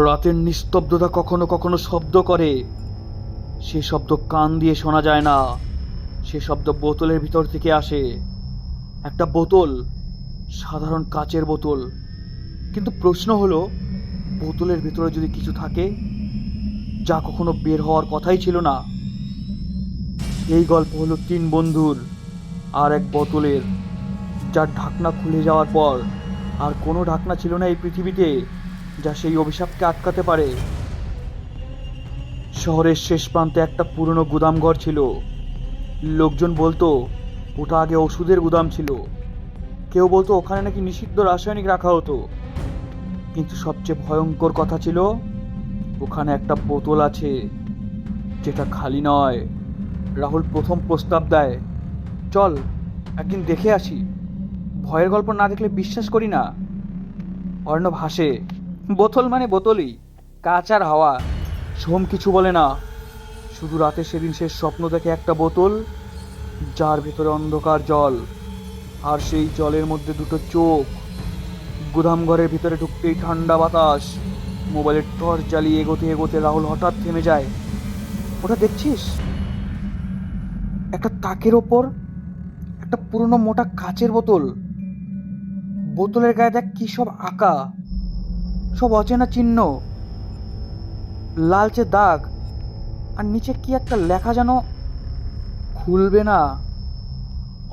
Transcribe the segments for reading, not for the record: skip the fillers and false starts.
রাতের নিস্তব্ধতা কখনো কখনো শব্দ করে। সে শব্দ কান দিয়ে শোনা যায় না। সে শব্দ বোতলের ভিতর থেকে আসে। একটা বোতল, সাধারণ কাচের বোতল, কিন্তু প্রশ্ন হলো, বোতলের ভিতরে যদি কিছু থাকে যা কখনো বের হওয়ার কথাই ছিল না। এই গল্প হলো তিন বন্ধুর আর এক বোতলের, যার ঢাকনা খুলে যাওয়ার পর আর কোনো ঢাকনা ছিল না এই পৃথিবীতে যা সেই অভিশাপকে আটকাতে পারে। শহরের শেষ প্রান্তে একটা পুরনো গুদামঘর ছিল। লোকজন বলতো ওটা আগে ওষুধের গুদাম ছিল। কেউ বলতো ওখানে নাকি নিষিদ্ধ রাসায়নিক রাখা হতো। কিন্তু সবচেয়ে ভয়ঙ্কর কথা ছিল, ওখানে একটা বোতল আছে যেটা খালি নয়। রাহুল প্রথম প্রস্তাব দেয়, চল একদিন দেখে আসি, ভয়ের গল্প না দেখলে বিশ্বাস করি না। অর্ণব হাসে, বোতল মানে বোতলই, কাঁচ আর হাওয়া। সোম কিছু বলে না, শুধু রাতে সেদিন সে স্বপ্ন দেখে একটা বোতল যার ভেতরে অন্ধকার জল, আর সেই জলের মধ্যে দুটো চোখ। গুদাম ঘরের ভিতরে ঢুকতেই ঠান্ডা বাতাস। মোবাইলের টর্চ জ্বালিয়ে এগোতে এগোতে রাহুল হঠাৎ থেমে যায়। ওটা দেখছিস? একটা তাকের ওপর একটা পুরনো মোটা কাচের বোতল। বোতলের গায়ে দেখ কি সব আঁকা, সব অচেনা চিহ্ন, লালচে দাগ, আর নিচে কি একটা লেখা যেন খুলবে না।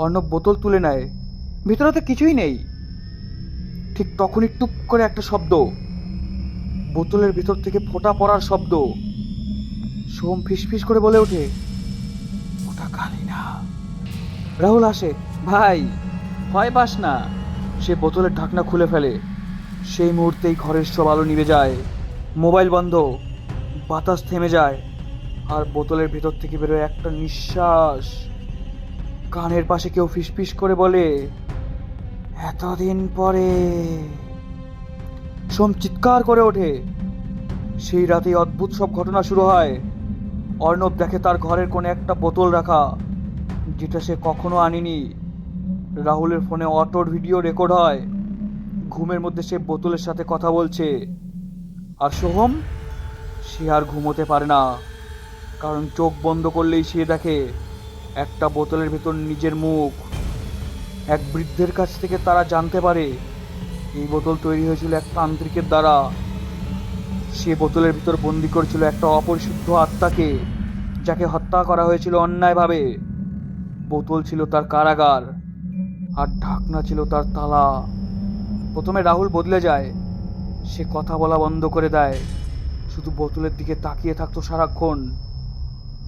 অর্ণব বোতল তুলে নেয়, ভিতরে তো কিছুই নেই। ঠিক তখনই টুপ করে একটা শব্দ, বোতলের ভিতর থেকে ফোঁটা পড়ার শব্দ। সোম ফিসফিস করে বলে ওঠে, ওটা খালি না। রাহুল আসে, ভাই ভয় পাস না। সে বোতলের ঢাকনা খুলে ফেলে। সেই মুহূর্তেই ঘরের সব আলো নিভে যায়। মোবাইল বন্ধ, বাতাস থেমে যায়, আর বোতলের ভিতর থেকে বেরোয় একটা নিঃশ্বাস। কানের পাশে কেউ ফিসফিস করে বলে, এতদিন পরে। সোম চিৎকার করে ওঠে। সেই রাতেই অদ্ভুত সব ঘটনা শুরু হয়। অর্ণব দেখে তার ঘরের কোণে একটা বোতল রাখা, যেটা সে কখনো আনেনি। রাহুলের ফোনে অটোর ভিডিও রেকর্ড হয়। ঘুমের মধ্যে সে বোতলের সাথে কথা বলছে। আর সোহম, সে আর ঘুমোতে পারে না, কারণ চোখ বন্ধ করলেই সে দেখে একটা বোতলের ভেতর নিজের মুখ। এক বৃদ্ধের কাছ থেকে তারা জানতে পারে এই বোতল তৈরি হয়েছিল এক তান্ত্রিকের দ্বারা। সে বোতলের ভিতর বন্দি করেছিল একটা অপরিশুদ্ধ আত্মাকে, যাকে হত্যা করা হয়েছিল অন্যায়ভাবে। বোতল ছিল তার কারাগার, আর ঢাকনা ছিল তার তালা। প্রথমে রাহুল বদলে যায়। সে কথা বলা বন্ধ করে দেয়, শুধু বোতলের দিকে তাকিয়ে থাকতো সারাক্ষণ।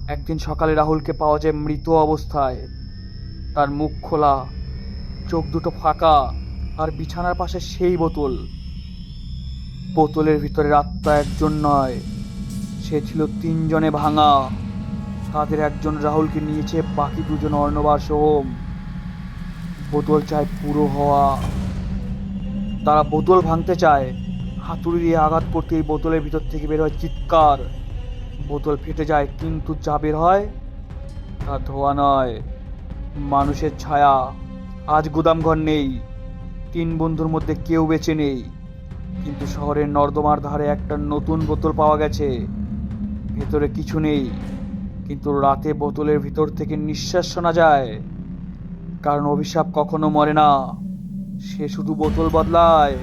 একদিন সকালে রাহুলকে পাওয়া যায় মৃত অবস্থায়। তার মুখ খোলা, চোখ দুটো ফাঁকা, আর বিছানার পাশে সেই বোতল। বোতলের ভিতরের আত্মা একজন নয়, সে ছিল তিনজনে ভাঙা। তাদের একজন রাহুলকে নিয়েছে, বাকি দুজন অর্ণব আর সোহম। বোতল চায় পুরো হওয়া। তারা বোতল ভাঙতে চায়, হাতুড়ি দিয়ে আঘাত করতেই বোতলের ভিতর থেকে বের হয় চিৎকার। বোতল ফেটে যায়, কিন্তু যা বের হয় তা ধোয়া নয়, মানুষের ছায়া। আজ গুদামঘর নেই, তিন বন্ধুর মধ্যে কেউ বেঁচে নেই, কিন্তু শহরের নর্দমার ধারে একটা নতুন বোতল পাওয়া গেছে। ভেতরে কিছু নেই, কিন্তু রাতে বোতলের ভিতর থেকে নিঃশ্বাস শোনা যায়। কারণ অভিশাপ কখনো মরে না, সে শুধু বোতল বদলায়।